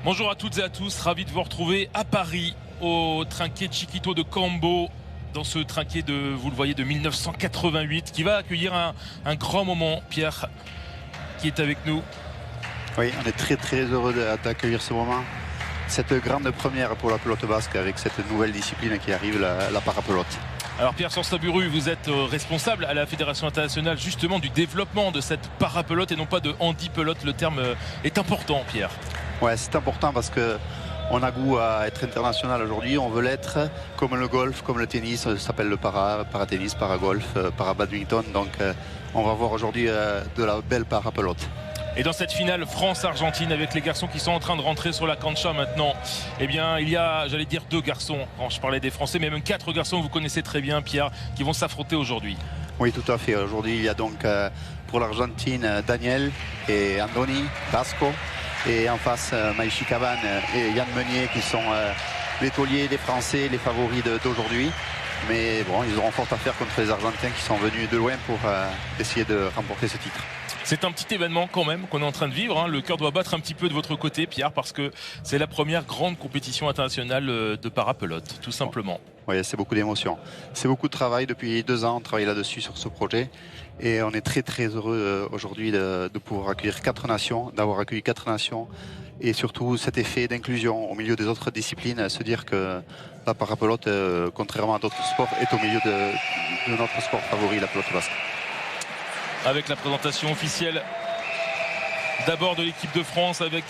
Bonjour à toutes et à tous, ravi de vous retrouver à Paris au trinquet Chiquito de Cambo, dans ce trinquet de, vous le voyez, de 1988 qui va accueillir un grand moment. Pierre qui est avec nous. Oui, on est très heureux d'accueillir ce moment. Cette grande première pour la pelote basque avec cette nouvelle discipline qui arrive, la parapelote. Alors Pierre Sanstaburu, vous êtes responsable à la Fédération internationale justement du développement de cette parapelote et non pas de handi-pelote. Le terme est important, Pierre. Ouais, c'est important parce que on a goût à être international aujourd'hui. On veut l'être comme le golf, comme le tennis. Ça s'appelle le para-tennis, para-golf, para-badminton. Donc on va voir aujourd'hui de la belle parapelote. Et dans cette finale France-Argentine avec les garçons qui sont en train de rentrer sur la cancha maintenant, eh bien il y a, j'allais dire, 2 garçons, quand je parlais des Français, mais même 4 garçons que vous connaissez très bien, Pierre, qui vont s'affronter aujourd'hui. Oui, tout à fait. Aujourd'hui, il y a donc pour l'Argentine Daniel et Andoni Basco. Et en face, Maïchi Caban et Yann Meunier qui sont les tauliers des Français, les favoris d'aujourd'hui. Mais bon, ils auront fort à faire contre les Argentins qui sont venus de loin pour essayer de remporter ce titre. C'est un petit événement quand même qu'on est en train de vivre, hein. Le cœur doit battre un petit peu de votre côté, Pierre, parce que c'est la première grande compétition internationale de parapelote, tout simplement. Oui, c'est beaucoup d'émotions. C'est beaucoup de travail. Depuis 2 ans, on travaille là-dessus sur ce projet. Et on est très heureux aujourd'hui de pouvoir accueillir 4 nations, d'avoir accueilli 4 nations. Et surtout cet effet d'inclusion au milieu des autres disciplines, se dire que la parapelote, contrairement à d'autres sports, est au milieu de notre sport favori, la pelote basque. Avec la présentation officielle d'abord de l'équipe de France avec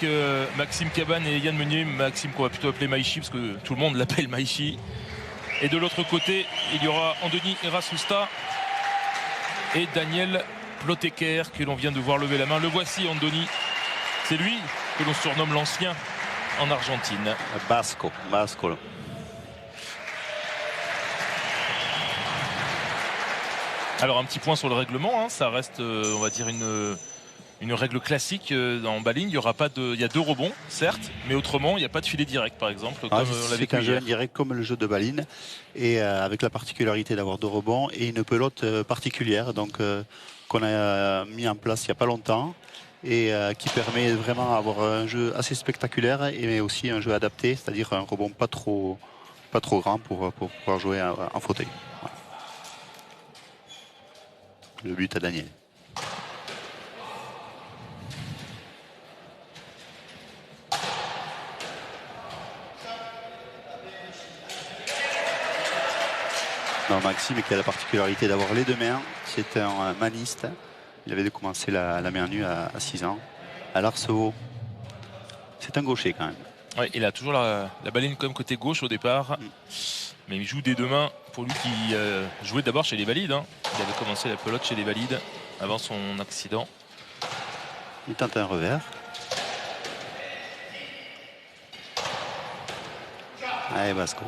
Maxime Caban et Yann Meunier. Maxime qu'on va plutôt appeler Maïchi parce que tout le monde l'appelle Maïchi. Et de l'autre côté, il y aura Andoni Erasusta et Daniel Ploteker que l'on vient de voir lever la main. Le voici, Andoni. C'est lui que l'on surnomme l'ancien en Argentine. Basco. Alors un petit point sur le règlement, hein. Ça reste, on va dire, une règle classique en baline. Il y a 2 rebonds, certes, mais autrement, il n'y a pas de filet direct, par exemple. C'est un jeu indirect comme le jeu de baline, et avec la particularité d'avoir 2 rebonds et une pelote particulière, donc qu'on a mis en place il n'y a pas longtemps, et qui permet vraiment d'avoir un jeu assez spectaculaire, mais aussi un jeu adapté, c'est-à-dire un rebond pas trop grand pour pouvoir jouer en fauteuil. Voilà. Le but à Daniel. Non, Maxime qui a la particularité d'avoir les 2 mains, c'est un maniste. Il avait commencé la main nue à 6 ans. À l'Arceau, c'est un gaucher quand même. Ouais, il a toujours la baline comme côté gauche au départ. Mais il joue des 2 mains pour lui qui jouait d'abord chez les Valides, hein. Il avait commencé la pelote chez les Valides avant son accident. Il tente un revers. Allez, Basco.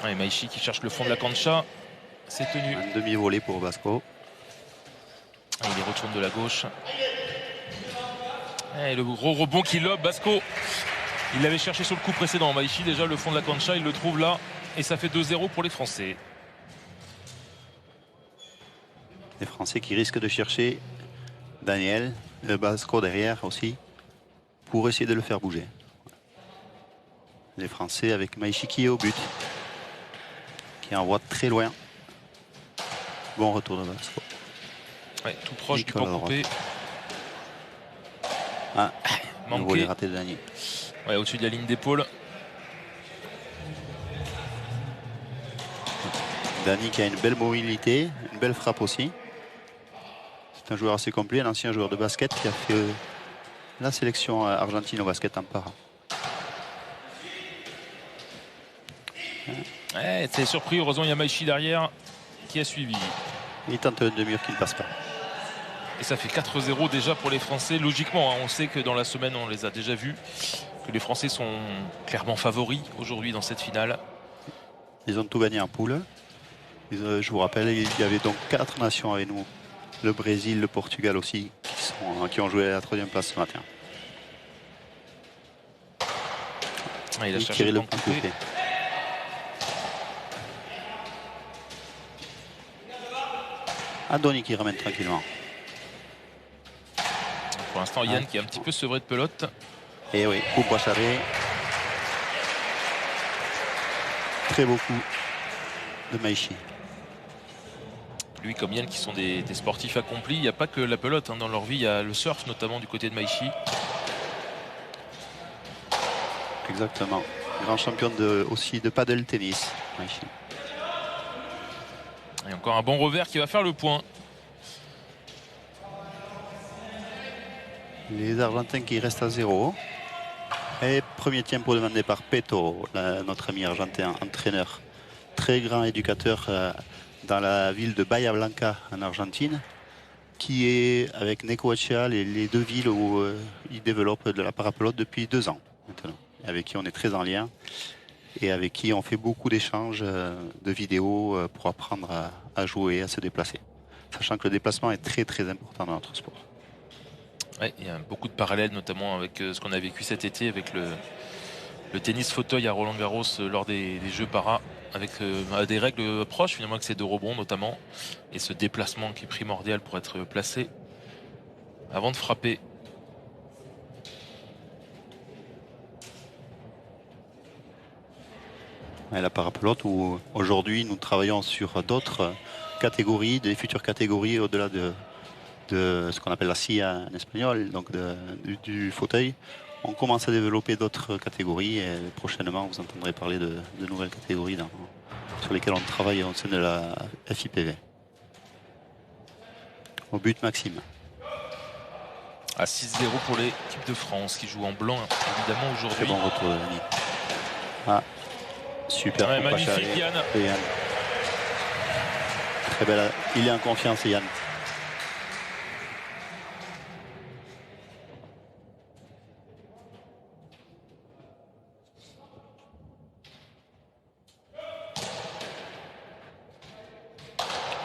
Et Maïchi qui cherche le fond de la cancha. C'est tenu. Un demi-volée pour Basco. Et il retourne de la gauche. Et le gros rebond qui lobe Basco. Il l'avait cherché sur le coup précédent. Maïchi, déjà le fond de la cancha, il le trouve là. Et ça fait 2-0 pour les Français. Les Français qui risquent de chercher Daniel, le Basco derrière aussi, pour essayer de le faire bouger. Les Français avec Maïchi qui est au but, qui envoie très loin. Bon retour de Basco. Ouais, tout proche du pan coupé. Ah, manqué. On voulait rater de Daniel. Ouais, au-dessus de la ligne d'épaule. Dani qui a une belle mobilité, une belle frappe aussi. C'est un joueur assez complet, un ancien joueur de basket qui a fait la sélection argentine au basket en para. Ouais, t'es surpris, heureusement il y a Maïchi derrière qui a suivi. Il tente un demi-mur qui ne passe pas. Et ça fait 4-0 déjà pour les Français. Logiquement, hein, on sait que dans la semaine, on les a déjà vus, que les Français sont clairement favoris aujourd'hui dans cette finale. Ils ont tout gagné en poule. Je vous rappelle, il y avait donc 4 nations avec nous. Le Brésil, le Portugal aussi, qui ont joué à la 3e place ce matin. Ah, il a cherché le coup coupé. Andoni qui ramène tranquillement. Pour l'instant, Yann qui est un petit peu sevré de pelote. Et oui, coup broche arrêt. Très beau coup de Maishi. Lui comme Yann qui sont des sportifs accomplis. Il n'y a pas que la pelote dans leur vie, il y a le surf notamment du côté de Maishi. Exactement. Grand champion aussi de paddle tennis, Maishi. Et encore un bon revers qui va faire le point. Les Argentins qui restent à 0. Et premier tempo demandé par Peto, notre ami argentin, entraîneur, très grand éducateur dans la ville de Bahia Blanca en Argentine, qui est avec Necochea les deux villes où il développe de la parapelote depuis 2 ans maintenant, avec qui on est très en lien et avec qui on fait beaucoup d'échanges de vidéos pour apprendre à jouer, à se déplacer. Sachant que le déplacement est très très important dans notre sport. Ouais, il y a beaucoup de parallèles, notamment avec ce qu'on a vécu cet été avec le tennis fauteuil à Roland-Garros lors des Jeux para, avec des règles proches finalement, avec ces 2 rebonds notamment, et ce déplacement qui est primordial pour être placé avant de frapper. Et la parapelote où aujourd'hui nous travaillons sur d'autres catégories, des futures catégories au-delà de ce qu'on appelle la silla en espagnol, donc du fauteuil. On commence à développer d'autres catégories et prochainement vous entendrez parler de nouvelles catégories sur lesquelles on travaille au sein de la FIPV. Au but, Maxime. À 6-0 pour l'équipe de France qui joue en blanc évidemment aujourd'hui. Très bon retour de Yannick. Ah, super. Ouais, magnifique Yann. Yann. Très belle. Il est en confiance Yann.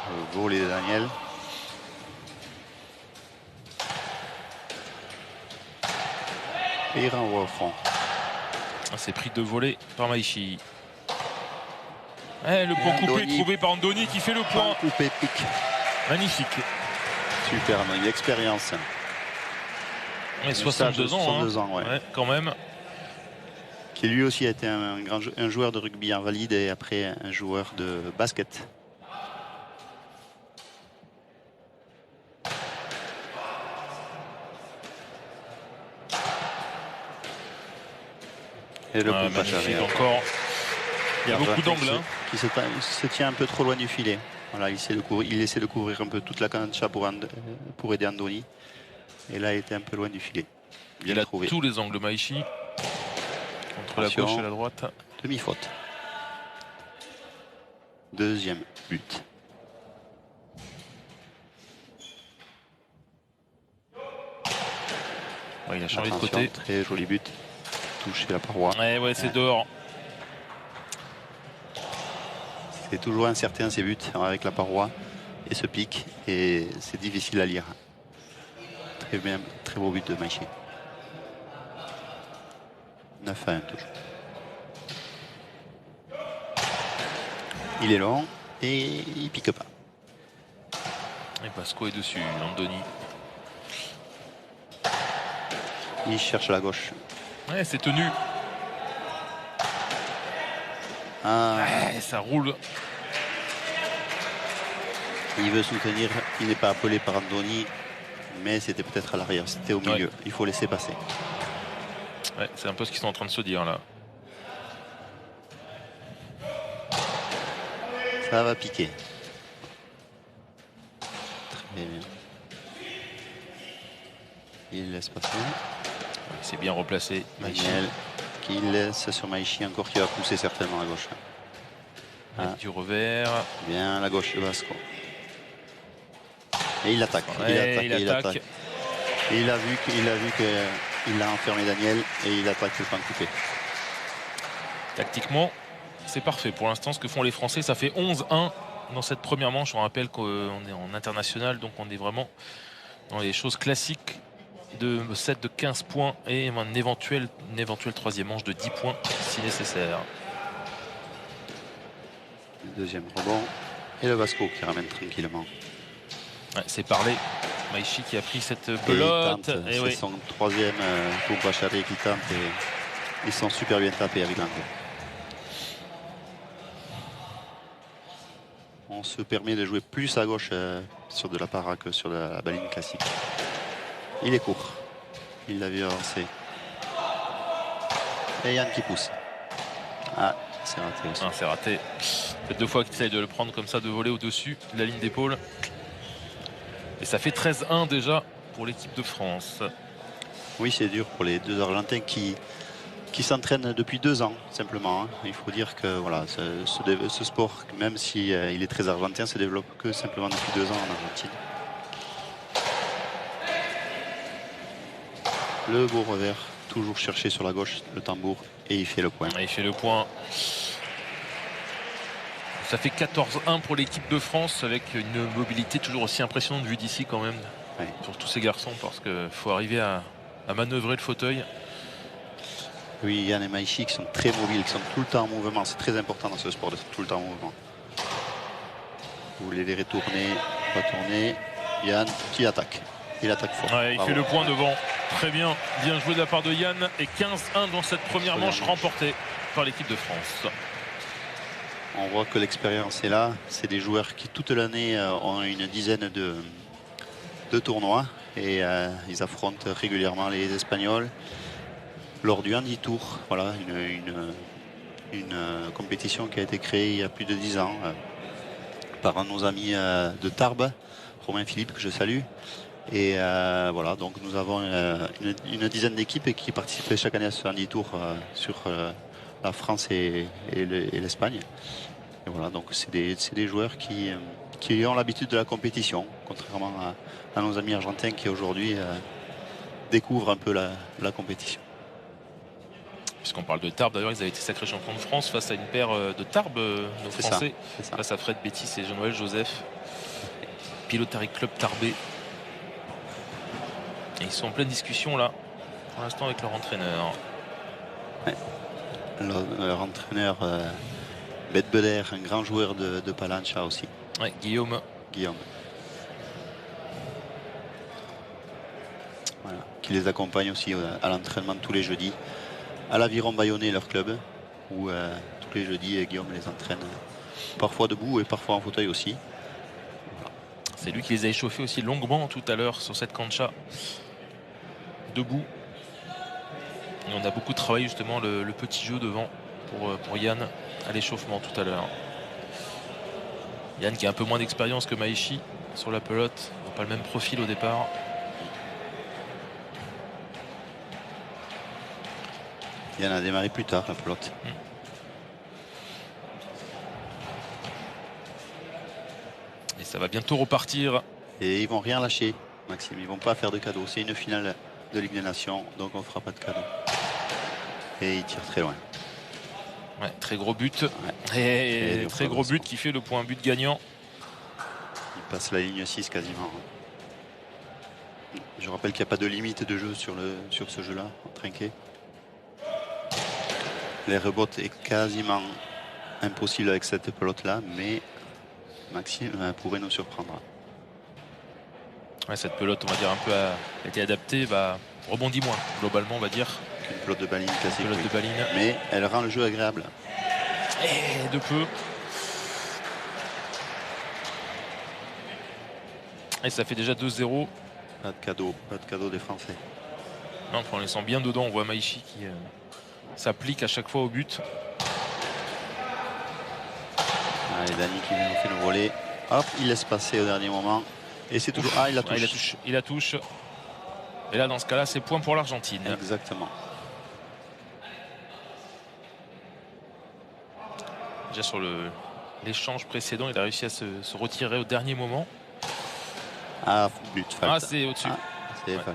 Le volet de Daniel. Et il renvoie au fond. C'est pris de voler par Maishi. Le point coupé trouvé par Andoni qui fait le point. Coupé, pique. Magnifique. Super, une expérience. 62 ans. 62 ans, ouais. Ouais, quand même. Qui lui aussi a été un joueur de rugby invalide et après un joueur de basket. Et le magnifique encore. Il y a beaucoup d'angles. Qui se tient un peu trop loin du filet. Voilà, il essaie de couvrir un peu toute la cancha pour aider Andoni. Et là, il était un peu loin du filet. Bien trouvé. Tous les angles Maishi. Entre la gauche et la droite. Demi-faute. Deuxième but. Ouais, il a changé de côté. Très joli but. Touché la paroi. Ouais, c'est dehors. C'est toujours incertain ces buts avec la paroi et ce pic. Et c'est difficile à lire. Très bien, très beau but de Maishi. 9-1 toujours. Il est long et il pique pas. Et Pasco est dessus, Andoni. Il cherche la gauche. Ouais, c'est tenu. Ça roule. Il veut soutenir, il n'est pas appelé par Andoni, mais c'était peut-être à l'arrière, c'était au milieu. Ouais. Il faut laisser passer. Ouais, c'est un peu ce qu'ils sont en train de se dire là. Ça va piquer. Très bien. Il laisse passer. C'est bien replacé. Daniel qui laisse sur Maishi encore, qui va pousser certainement à gauche. Du revers. Bien la gauche de Vasco. Et il attaque. Ouais, il attaque. Et il a vu qu'il a enfermé Daniel et il attaque le point coupé. Tactiquement, c'est parfait. Pour l'instant, ce que font les Français, ça fait 11-1 dans cette première manche. On rappelle qu'on est en international, donc on est vraiment dans les choses classiques de 7 de 15 points et une éventuelle troisième manche de 10 points si nécessaire. Le deuxième rebond et le Vasco qui ramène tranquillement. Ouais, c'est parlé. Maishi qui a pris cette pelote. C'est son troisième pour Bachari qui tente et ils sont super bien tapés avec l'angle. On se permet de jouer plus à gauche sur de la para que sur de la baline classique. Il est court. Il l'a vu avancer. Et Yann qui pousse. Ah, c'est raté aussi. Ah, c'est raté. C'est 2 fois qu'il essaye de le prendre comme ça, de voler au-dessus de la ligne d'épaule. Et ça fait 13-1 déjà pour l'équipe de France. Oui, c'est dur pour les deux Argentins qui s'entraînent depuis 2 ans, simplement. Il faut dire que voilà, ce sport, même si il est très argentin, se développe que simplement depuis 2 ans en Argentine. Le beau revers, toujours cherché sur la gauche, le tambour, et il fait le point. Et il fait le point. Ça fait 14-1 pour l'équipe de France, avec une mobilité toujours aussi impressionnante vue d'ici quand même. Oui. Pour tous ces garçons, parce qu'il faut arriver à manœuvrer le fauteuil. Oui, Yann et Maishi qui sont très mobiles, qui sont tout le temps en mouvement. C'est très important dans ce sport d'être tout le temps en mouvement. Vous les verrez tourner, retourner. Yann qui attaque. Il attaque fort. Ouais, il fait le point devant. Très bien. Bien joué de la part de Yann. Et 15-1 dans cette première manche remportée par l'équipe de France. On voit que l'expérience est là. C'est des joueurs qui toute l'année ont une dizaine de tournois. Et ils affrontent régulièrement les Espagnols. Lors du Handi Tour, voilà, une compétition qui a été créée il y a plus de 10 ans par un de nos amis de Tarbes, Romain Philippe, que je salue. Et voilà, donc nous avons une dizaine d'équipes qui participent chaque année à ce Handi Tour sur la France et l'Espagne. Et voilà, donc c'est des joueurs qui ont l'habitude de la compétition, contrairement à nos amis argentins qui aujourd'hui découvrent un peu la compétition. Puisqu'on parle de Tarbes, d'ailleurs, ils avaient été sacrés champions de France face à une paire de Tarbes, nos Français, face à Fred Bétis et Jean-Noël Joseph, Pilotari Club Tarbé. Et ils sont en pleine discussion là, pour l'instant, avec leur entraîneur. Ouais. Leur entraîneur, Beth Beder, un grand joueur de Palancha aussi. Ouais, Guillaume. Voilà, qui les accompagne aussi à l'entraînement tous les jeudis. À l'Aviron Bayonnais, leur club, où tous les jeudis Guillaume les entraîne, parfois debout et parfois en fauteuil aussi. Voilà. C'est lui qui les a échauffés aussi longuement tout à l'heure sur cette cancha, debout. Et on a beaucoup travaillé justement le petit jeu devant pour Yann à l'échauffement tout à l'heure. Yann qui a un peu moins d'expérience que Maishi sur la pelote, ils n'ont pas le même profil au départ. Yann a démarré plus tard la pelote. Et ça va bientôt repartir. Et ils vont rien lâcher, Maxime. Ils vont pas faire de cadeaux. C'est une finale de Ligue des Nations, donc on fera pas de cadeaux. Et ils tirent très loin. Ouais, très gros but. Ouais. Et très gros but qui fait le point but gagnant. Il passe la ligne 6 quasiment. Je rappelle qu'il n'y a pas de limite de jeu sur ce jeu-là, en trinqué. Les rebotes est quasiment impossible avec cette pelote-là, mais Maxime pourrait nous surprendre. Ouais, cette pelote, on va dire, un peu a été adaptée, rebondit moins, globalement, on va dire. Une pelote de baline classique. Pelote de baline. Mais elle rend le jeu agréable. Et de peu. Et ça fait déjà 2-0. Pas de cadeau des Français. Non, en laissant bien dedans, on voit Maishi qui s'applique à chaque fois au but. Allez, Dani qui vient faire le volet. Hop, il laisse passer au dernier moment. Et c'est toujours... Ah, il la touche. Il la touche. Et là, dans ce cas-là, c'est point pour l'Argentine. Exactement. Déjà sur l'échange précédent, il a réussi à se retirer au dernier moment. Ah, but, Falta. Ah, c'est au-dessus. C'est Falta.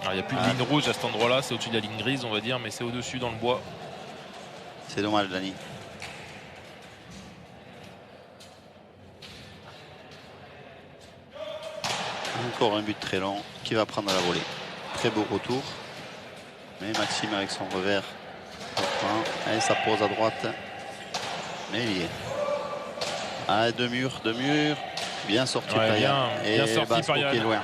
Alors, il n'y a plus de ligne rouge à cet endroit-là, c'est au-dessus de la ligne grise, on va dire, mais c'est au-dessus dans le bois. C'est dommage, Dani. Encore un but très long qui va prendre à la volée. Très beau retour. Mais Maxime avec son revers. Allez, ça pose à droite. Mais il y est. Ah, deux murs. Bien sorti Ouais, par Yann. bien sorti Vasco par Yann. qui est loin.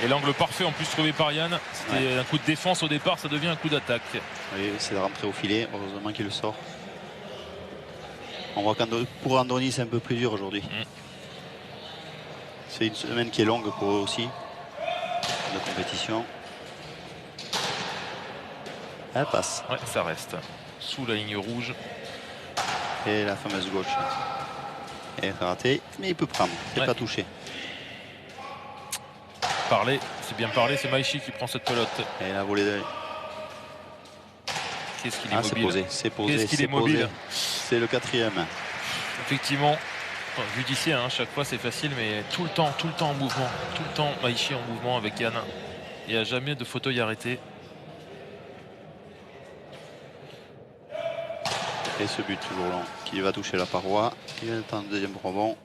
Et l'angle parfait en plus trouvé par Yann. C'était un coup de défense au départ, ça devient un coup d'attaque. Oui, c'est de rentrer au filet. Heureusement qu'il le sort. On voit pour Andoni, c'est un peu plus dur aujourd'hui. C'est une semaine qui est longue pour eux aussi, de compétition. Elle passe. Ouais, ça reste sous la ligne rouge. Et la fameuse gauche. Et raté, mais il peut prendre. C'est pas touché. Parler, c'est bien parlé, c'est Maishi qui prend cette pelote. Et la volée de... Qu'est-ce qu'il est mobile. C'est posé. Qu'est-ce qu'il est mobile. C'est le 4e. Effectivement, vu d'ici, chaque fois c'est facile, mais tout le temps en mouvement. Tout le temps Maishi en mouvement avec Yann. Il n'y a jamais de fauteuil arrêté. Et ce but toujours long qui va toucher la paroi. Il va attendre le deuxième rebond.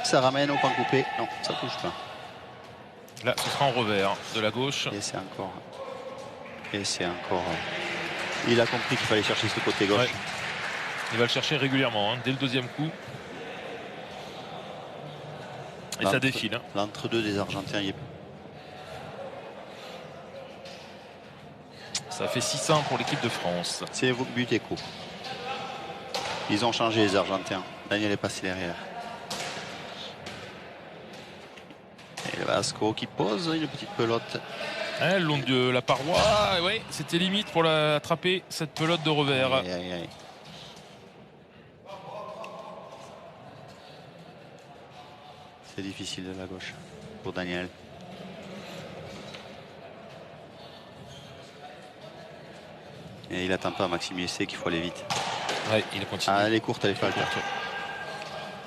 Ça ramène au point coupé. Non, ça touche pas. Là, ce sera en revers de la gauche. Et c'est encore. Il a compris qu'il fallait chercher ce côté gauche. Ouais. Il va le chercher régulièrement, dès le deuxième coup. Et ça défile. L'entre-deux des Argentins y est. Ça fait 6-1 pour l'équipe de France. C'est le but est court. Ils ont changé les Argentins. Daniel est passé derrière. Et le Vasco qui pose une petite pelote. Le long de la paroi. Ouais, c'était limite pour l'attraper, cette pelote de revers. Aïe, aïe, aïe. C'est difficile de la gauche pour Daniel. Et il attend pas Maxime, il sait qu'il faut aller vite. Ouais, il continue. Elle est courte, elle est falta.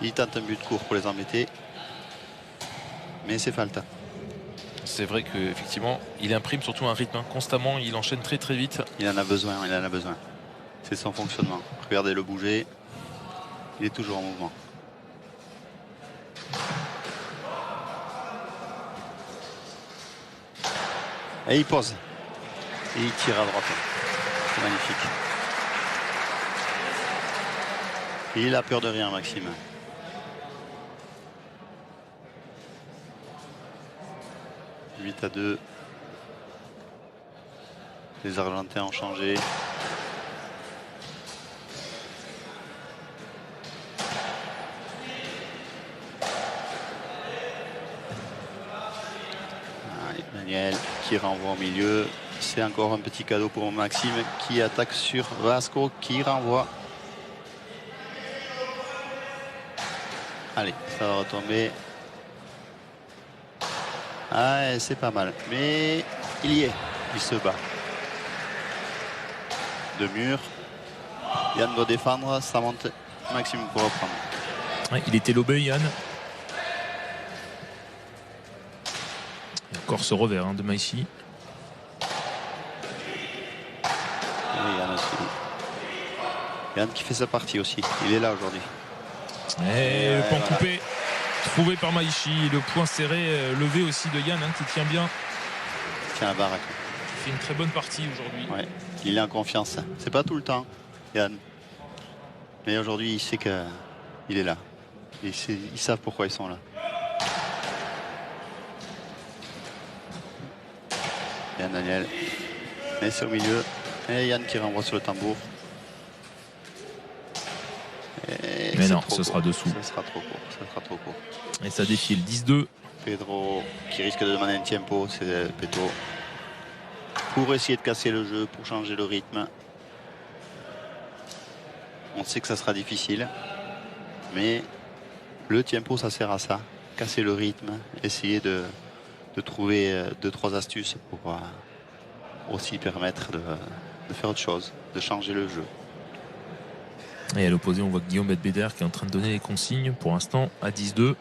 Il tente un but court pour les embêter. Mais c'est falta. C'est vrai qu'effectivement, il imprime surtout un rythme. Constamment, il enchaîne très très vite. Il en a besoin. C'est son fonctionnement. Regardez-le bouger. Il est toujours en mouvement. Et il pose. Et il tire à droite. C'est magnifique. Il a peur de rien, Maxime. « 8-2. Les Argentins ont changé. Allez, Daniel qui renvoie au milieu. C'est encore un petit cadeau pour Maxime qui attaque sur Vasco qui renvoie. Allez, ça va retomber. Ah, c'est pas mal. Mais il y est. Il se bat. De mur. Yann doit défendre. Ça monte. Maxime pour reprendre. Ouais, il était lobé, Yann. Et encore ce revers de Maishi. Yann aussi. Yann qui fait sa partie aussi. Il est là aujourd'hui. Et le point coupé trouvé par Maishi. Le point serré levé aussi de Yann qui tient bien. Tiens la baraque. Il fait une très bonne partie aujourd'hui. Ouais, il est en confiance. C'est pas tout le temps, Yann. Mais aujourd'hui, il sait qu'il est là. Ils savent pourquoi ils sont là. Yann Daniel. Et c'est au milieu. Et Yann qui renvoie sur le tambour. Et mais non, ce sera dessous. Ça sera trop court. Ça sera trop court. Et ça défile 10-2. Pedro qui risque de demander un tempo, c'est Pedro. Pour essayer de casser le jeu, pour changer le rythme. On sait que ça sera difficile. Mais le tempo, ça sert à ça. Casser le rythme, essayer de trouver 2-3 astuces pour aussi permettre de faire autre chose, de changer le jeu. Et à l'opposé, on voit Guillaume Bedbeder qui est en train de donner les consignes pour l'instant à 10-2.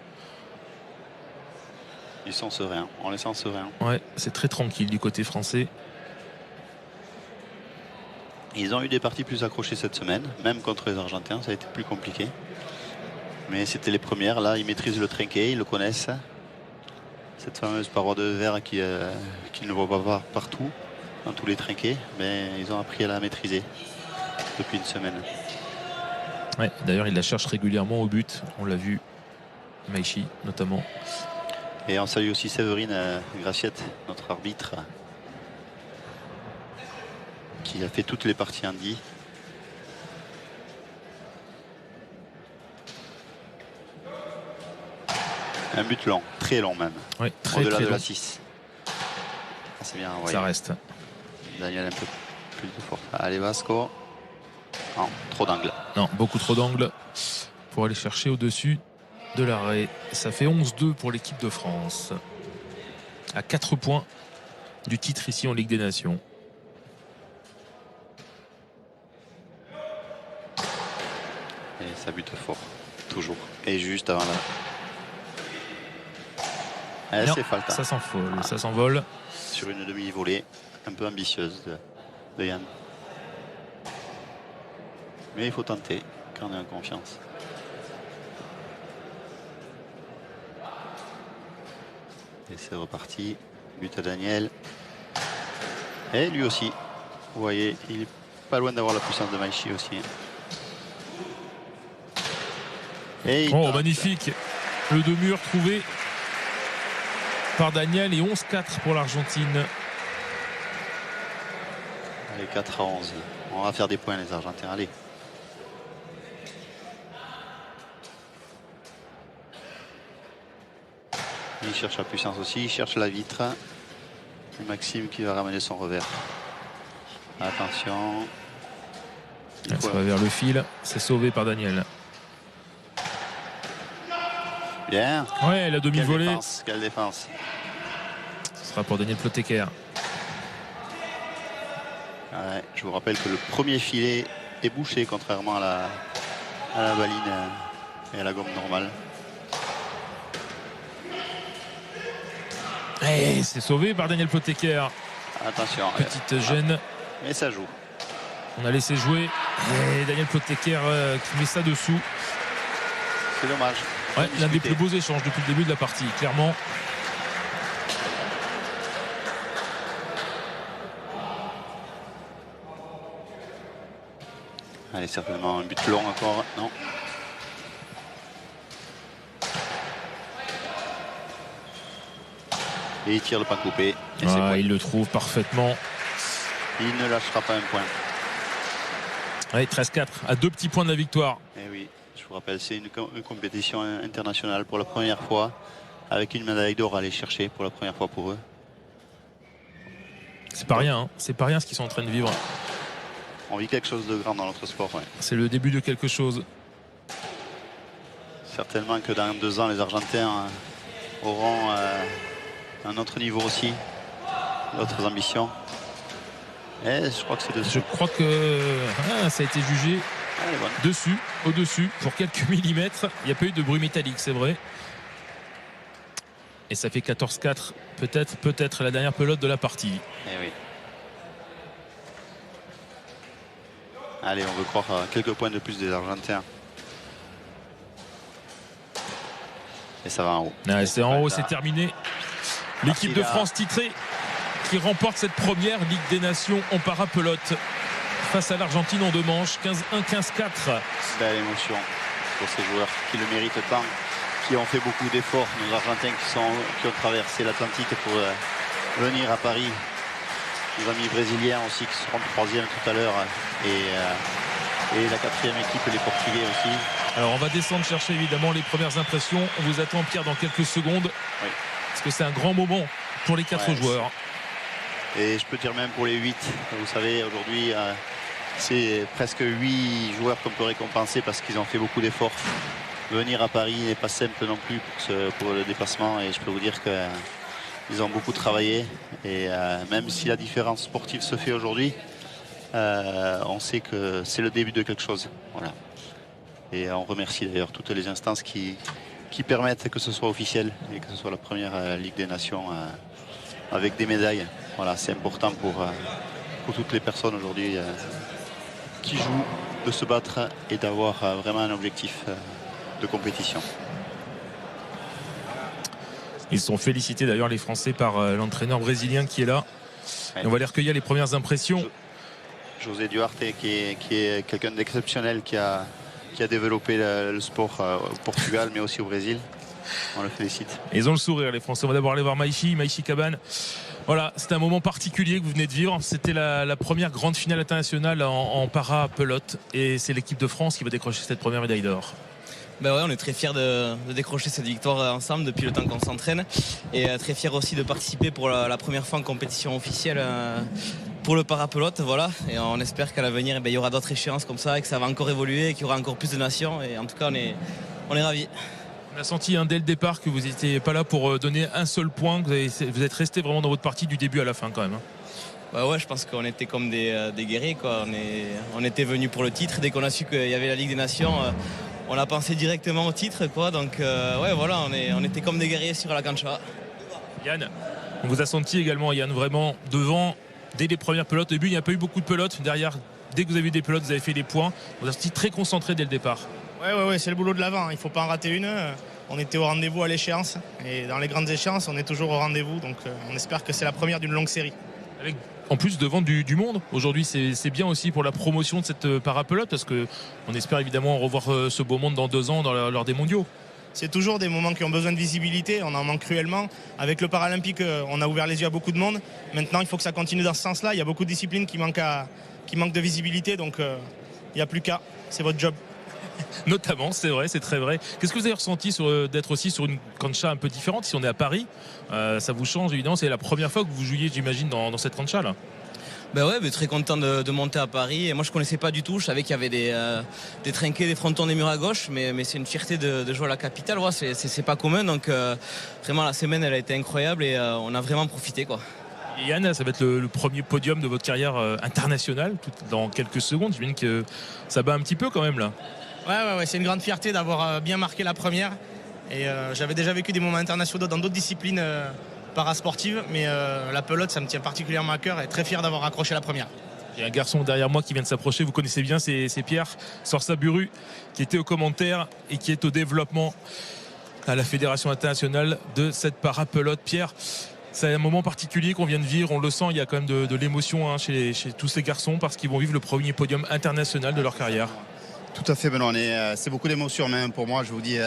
Ils sont sereins, on les sent sereins. Ouais, c'est très tranquille du côté français. Ils ont eu des parties plus accrochées cette semaine, même contre les Argentins, ça a été plus compliqué. Mais c'était les premières, là ils maîtrisent le trinquet, ils le connaissent. Cette fameuse paroi de verre qu'ils ne voient pas partout, dans tous les trinquets, mais ils ont appris à la maîtriser depuis une semaine. Ouais, d'ailleurs il la cherche régulièrement au but, on l'a vu Maichi notamment. Et on salue aussi Séverine Graciette, notre arbitre, qui a fait toutes les parties handi. Un but long, très long même. Oui, au-delà de long. la 6. C'est bien, ouais. Ça reste. Daniel un peu plus de force. Allez, Vasco. Non, trop d'angle. Non, beaucoup trop d'angles pour aller chercher au-dessus de l'arrêt. Ça fait 11-2 pour l'équipe de France. À 4 points du titre ici en Ligue des Nations. Et ça bute fort, toujours. Et juste avant là. C'est Falta. Ça s'envole, ça s'envole. Sur une demi-volée un peu ambitieuse de Yann. Mais il faut tenter quand on est en confiance. Et c'est reparti. But à Daniel. Et lui aussi. Vous voyez, il est pas loin d'avoir la puissance de Maichi aussi. Et oh, magnifique. Le deux-mur trouvé par Daniel et 11-4 pour l'Argentine. Allez, 4-11. On va faire des points les Argentins. Allez. Il cherche la puissance aussi, il cherche la vitre. Et Maxime qui va ramener son revers. Attention. Ça va vers le fil. C'est sauvé par Daniel. Bien. Ouais, la demi-volée. Quelle défense. Ce sera pour Daniel Ploteker. Ouais, je vous rappelle que le premier filet est bouché, contrairement à la baline et à la gomme normale. Et c'est sauvé par Daniel Ploteker. Attention. Petite gêne. Mais ça joue. On a laissé jouer. Et Daniel Ploteker qui met ça dessous. C'est dommage. Ouais, l'un des plus beaux échanges depuis le début de la partie, clairement. Allez, certainement un but long encore. Non. Et il tire le pas coupé. Il le trouve parfaitement. Il ne lâchera pas un point. Allez, 13-4 à 2 petits points de la victoire. Et oui, je vous rappelle, c'est une compétition internationale pour la première fois, avec une médaille d'or à aller chercher pour la première fois pour eux. C'est pas rien, hein. C'est pas rien ce qu'ils sont en train de vivre. On vit quelque chose de grand dans notre sport. Ouais. C'est le début de quelque chose. Certainement que dans 2 ans, les Argentins auront un autre niveau aussi, d'autres ambitions. Et je crois que c'est dessus. Je crois que ça a été jugé dessus, au-dessus, pour quelques millimètres. Il n'y a pas eu de bruit métallique, c'est vrai. Et ça fait 14-4, peut-être la dernière pelote de la partie. Eh oui. Allez, on veut croire quelques points de plus des Argentins. Et ça va en haut. C'est en haut, c'est terminé. L'équipe de France titrée qui remporte cette première Ligue des Nations en parapelote face à l'Argentine en 2 manches. 15-1, 15-4. Belle émotion pour ces joueurs qui le méritent tant, qui ont fait beaucoup d'efforts. Nos Argentins qui ont traversé l'Atlantique pour venir à Paris. Nos amis brésiliens aussi qui seront 3e tout à l'heure. Et la 4e équipe, les Portugais aussi. Alors on va descendre chercher évidemment les premières impressions. On vous attend, Pierre, dans quelques secondes. Oui. Parce que c'est un grand moment pour les 4 joueurs. Et je peux dire même pour les 8. Vous savez, aujourd'hui, c'est presque 8 joueurs qu'on peut récompenser parce qu'ils ont fait beaucoup d'efforts. Venir à Paris n'est pas simple non plus pour le déplacement. Et je peux vous dire qu'ils ont beaucoup travaillé. Et même si la différence sportive se fait aujourd'hui, on sait que c'est le début de quelque chose. Voilà. Et on remercie d'ailleurs toutes les instances qui permettent que ce soit officiel et que ce soit la première Ligue des Nations avec des médailles. Voilà, c'est important pour toutes les personnes aujourd'hui qui jouent de se battre et d'avoir vraiment un objectif de compétition. Ils sont félicités d'ailleurs les Français par l'entraîneur brésilien qui est là. Ouais. Et on va les recueillir les premières impressions. José Duarte qui est quelqu'un d'exceptionnel qui a développé le sport au Portugal mais aussi au Brésil. On le félicite. Et ils ont le sourire, les Français. On va d'abord aller voir Maïchi Caban. Voilà, c'était un moment particulier que vous venez de vivre. C'était la première grande finale internationale en para-pelote. Et c'est l'équipe de France qui va décrocher cette première médaille d'or. Ben ouais, on est très fiers de décrocher cette victoire ensemble depuis le temps qu'on s'entraîne. Et très fiers aussi de participer pour la première fois en compétition officielle pour le parapelote. Voilà. Et on espère qu'à l'avenir, il y aura d'autres échéances comme ça et que ça va encore évoluer et qu'il y aura encore plus de nations. Et en tout cas, on est ravis. On a senti dès le départ que vous n'étiez pas là pour donner un seul point, que vous êtes resté vraiment dans votre partie du début à la fin quand même. Bah ouais, je pense qu'on était comme des guerriers, quoi. On était venus pour le titre. Dès qu'on a su qu'il y avait la Ligue des Nations, on a pensé directement au titre, quoi. Donc ouais, voilà, on était comme des guerriers sur la cancha. Yann, on vous a senti également, Yann, vraiment devant dès les premières pelotes. Au début, il n'y a pas eu beaucoup de pelotes. Derrière, dès que vous avez eu des pelotes, vous avez fait des points. On vous a senti très concentré dès le départ. Ouais, c'est le boulot de l'avant. Il ne faut pas en rater une. On était au rendez-vous à l'échéance. Et dans les grandes échéances, on est toujours au rendez-vous. Donc on espère que c'est la première d'une longue série. Avec, en plus, devant du monde. Aujourd'hui, c'est bien aussi pour la promotion de cette parapelote parce qu'on espère évidemment revoir ce beau monde dans 2 ans lors des mondiaux. C'est toujours des moments qui ont besoin de visibilité. On en manque cruellement. Avec le paralympique, on a ouvert les yeux à beaucoup de monde. Maintenant, il faut que ça continue dans ce sens-là. Il y a beaucoup de disciplines qui manquent de visibilité. Donc il n'y a plus qu'à. C'est votre job. Notamment, c'est vrai, c'est très vrai. Qu'est-ce que vous avez ressenti d'être aussi sur une cancha un peu différente? Si on est à Paris, ça vous change évidemment. C'est la première fois que vous jouiez, j'imagine, dans cette cancha là. Ben ouais, très content de monter à Paris. Et moi, je connaissais pas du tout. Je savais qu'il y avait des trinquets, des frontons, des murs à gauche, mais c'est une fierté de jouer à la capitale. Ouais, c'est pas commun. Donc vraiment, la semaine, elle a été incroyable et on a vraiment profité, quoi. Et Yann, ça va être le premier podium de votre carrière internationale dans quelques secondes. J'imagine que ça bat un petit peu quand même là. Ouais, c'est une grande fierté d'avoir bien marqué la première. Et j'avais déjà vécu des moments internationaux dans d'autres disciplines parasportives, mais la pelote, ça me tient particulièrement à cœur et très fier d'avoir accroché la première. Il y a un garçon derrière moi qui vient de s'approcher, vous connaissez bien, c'est Pierre Sorsa Buru qui était aux commentaires et qui est au développement à la Fédération internationale de cette parapelote. Pierre, c'est un moment particulier qu'on vient de vivre, on le sent, il y a quand même de l'émotion chez tous ces garçons parce qu'ils vont vivre le premier podium international de leur carrière. Tout à fait, Benoît. C'est beaucoup d'émotions même pour moi. Je vous dis,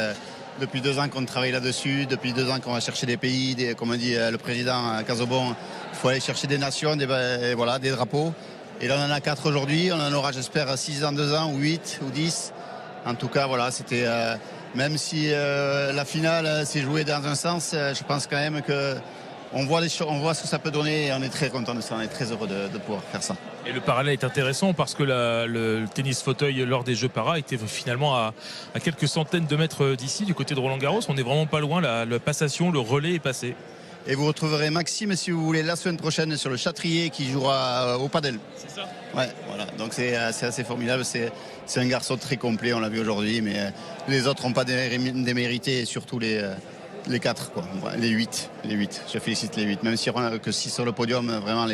depuis 2 ans qu'on travaille là-dessus, depuis 2 ans qu'on va chercher des pays, comme a dit le président Casobon, il faut aller chercher des nations, des drapeaux. Et là, on en a 4 aujourd'hui. On en aura, j'espère, 6 dans 2 ans, ou 8, ou 10. En tout cas, voilà, c'était... même si la finale s'est jouée dans un sens, je pense quand même que on voit ce que ça peut donner et on est très content de ça, on est très heureux de pouvoir faire ça. Et le parallèle est intéressant parce que le tennis fauteuil lors des Jeux Para était finalement à quelques centaines de mètres d'ici, du côté de Roland-Garros. On n'est vraiment pas loin, la passation, le relais est passé. Et vous retrouverez Maxime, si vous voulez, la semaine prochaine sur le Châtrier qui jouera au padel. C'est ça. Ouais, voilà. Donc c'est assez formidable. C'est un garçon très complet, on l'a vu aujourd'hui, mais les autres n'ont pas démérité, et surtout les 4, quoi. Les 8. Je félicite les 8. Même si que 6 sur le podium, vraiment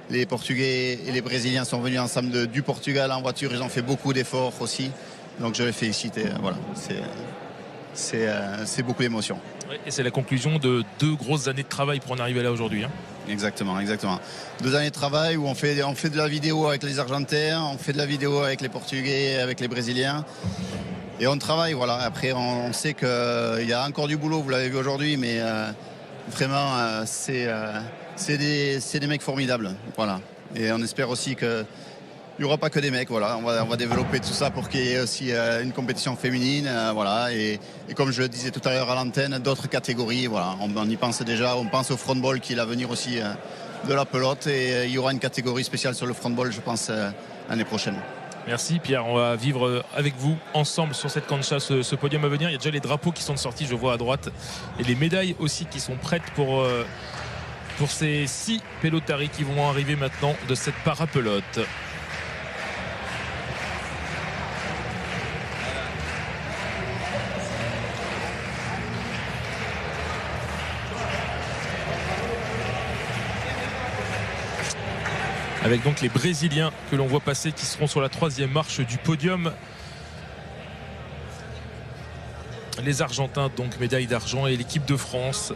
les Portugais et les Brésiliens sont venus ensemble du Portugal en voiture. Ils ont fait beaucoup d'efforts aussi. Donc je les félicite. Voilà. C'est beaucoup d'émotion. Et c'est la conclusion de 2 grosses années de travail pour en arriver là aujourd'hui. Exactement. 2 années de travail où on fait de la vidéo avec les Argentins, on fait de la vidéo avec les Portugais, avec les Brésiliens. Et on travaille, voilà. Après, on sait qu'il y a encore du boulot, vous l'avez vu aujourd'hui, mais vraiment, c'est des mecs formidables. Voilà. Et on espère aussi qu'il n'y aura pas que des mecs. Voilà. On va développer tout ça pour qu'il y ait aussi une compétition féminine. Voilà. Et comme je le disais tout à l'heure à l'antenne, d'autres catégories. Voilà. On y pense déjà. On pense au frontball qui est l'avenir aussi de la pelote. Et il y aura une catégorie spéciale sur le frontball, je pense, l'année prochaine. Merci Pierre, on va vivre avec vous ensemble sur cette cancha ce podium à venir. Il y a déjà les drapeaux qui sont sortis, je vois à droite, et les médailles aussi qui sont prêtes pour ces 6 pelotaris qui vont arriver maintenant de cette parapelote. Avec donc les Brésiliens que l'on voit passer qui seront sur la 3e marche du podium. Les Argentins, donc médaille d'argent, et l'équipe de France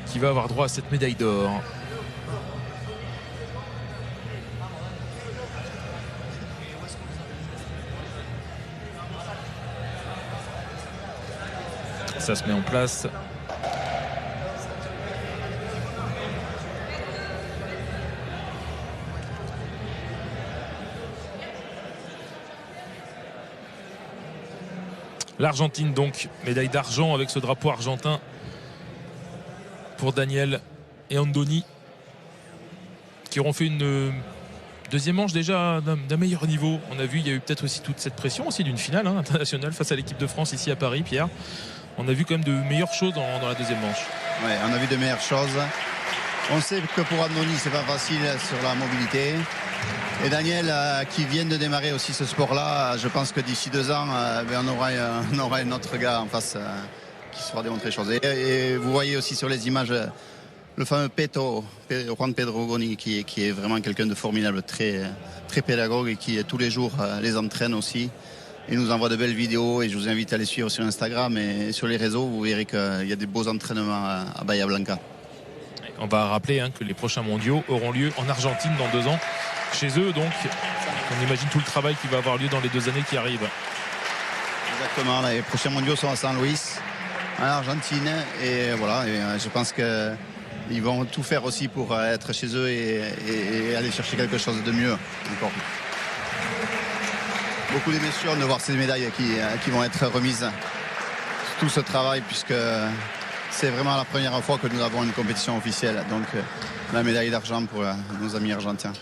qui va avoir droit à cette médaille d'or. Ça se met en place. L'Argentine donc, médaille d'argent avec ce drapeau argentin pour Daniel et Andoni, qui auront fait une deuxième manche déjà d'un meilleur niveau. On a vu, il y a eu peut-être aussi toute cette pression aussi d'une finale internationale face à l'équipe de France ici à Paris, Pierre. On a vu quand même de meilleures choses dans la deuxième manche. Oui, on a vu de meilleures choses. On sait que pour Andoni, c'est pas facile sur la mobilité. Et Daniel, qui vient de démarrer aussi ce sport-là, je pense que d'ici 2 ans, on aura un autre gars en face qui saura démontrer les choses. Et vous voyez aussi sur les images le fameux Juan Pedro Goni, qui est vraiment quelqu'un de formidable, très, très pédagogue et qui tous les jours les entraîne aussi. Il nous envoie de belles vidéos et je vous invite à les suivre sur Instagram et sur les réseaux. Vous verrez qu'il y a des beaux entraînements à Bahia Blanca. On va rappeler que les prochains mondiaux auront lieu en Argentine dans 2 ans. Chez eux, donc, on imagine tout le travail qui va avoir lieu dans les 2 années qui arrivent. Exactement, les prochains mondiaux sont à San Luis, en Argentine. Et voilà, je pense qu'ils vont tout faire aussi pour être chez eux et aller chercher quelque chose de mieux encore. Beaucoup d'émotion de voir ces médailles qui vont être remises. Tout ce travail, puisque c'est vraiment la première fois que nous avons une compétition officielle. Donc la médaille d'argent pour nos amis argentins.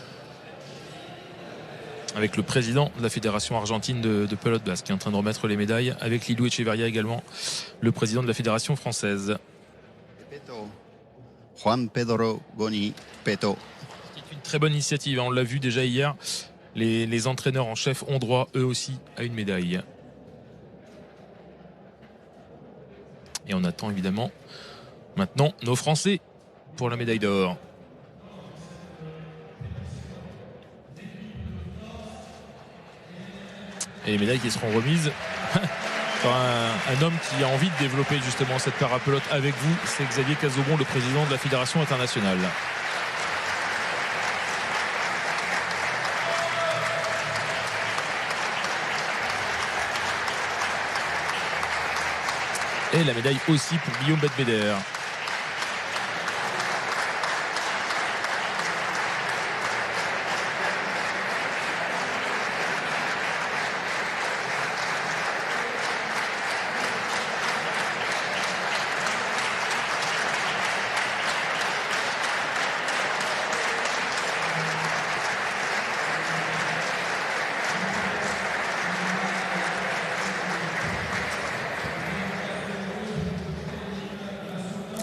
Avec le président de la Fédération argentine de pelote basque qui est en train de remettre les médailles, avec Lilou Echeverria également, le président de la Fédération française. Juan Pedro Goni Peto. C'est une très bonne initiative, on l'a vu déjà hier. Les entraîneurs en chef ont droit eux aussi à une médaille. Et on attend évidemment maintenant nos Français pour la médaille d'or. Et les médailles qui seront remises par un homme qui a envie de développer justement cette parapelote avec vous, c'est Xavier Cazobon, le président de la Fédération internationale. Et la médaille aussi pour Guillaume Bedbeder.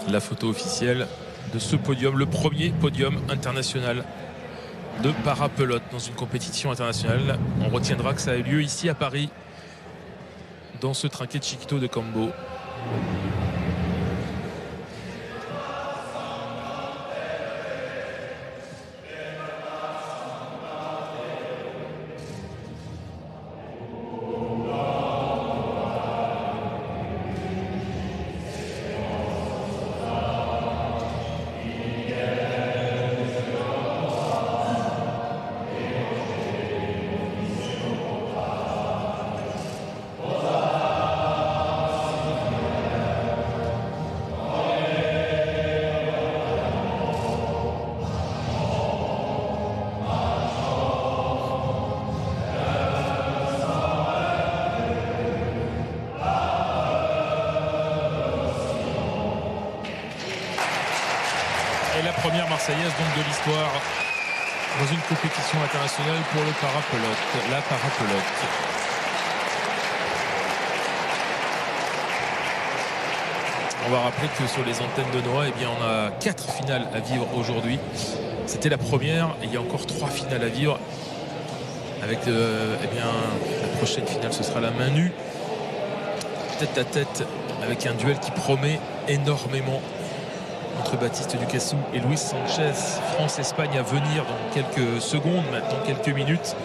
La photo officielle de ce podium, le premier podium international de parapelote dans une compétition internationale. On retiendra que ça a eu lieu ici à Paris, dans ce trinquet de Chiquito de Cambo. Première Marseillaise donc de l'histoire dans une compétition internationale pour le parapelote, la parapelote. On va rappeler que sur les antennes de Noah, eh bien, on a 4 finales à vivre aujourd'hui. C'était la première et il y a encore 3 finales à vivre. Avec eh bien, la prochaine finale, ce sera la main nue, tête à tête, avec un duel qui promet énormément entre Baptiste Ducassou et Luis Sanchez. France-Espagne à venir dans quelques secondes, maintenant quelques minutes.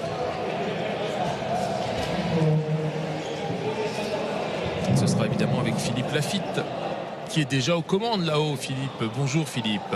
Ce sera évidemment avec Philippe Lafitte qui est déjà aux commandes là-haut. Philippe, bonjour Philippe.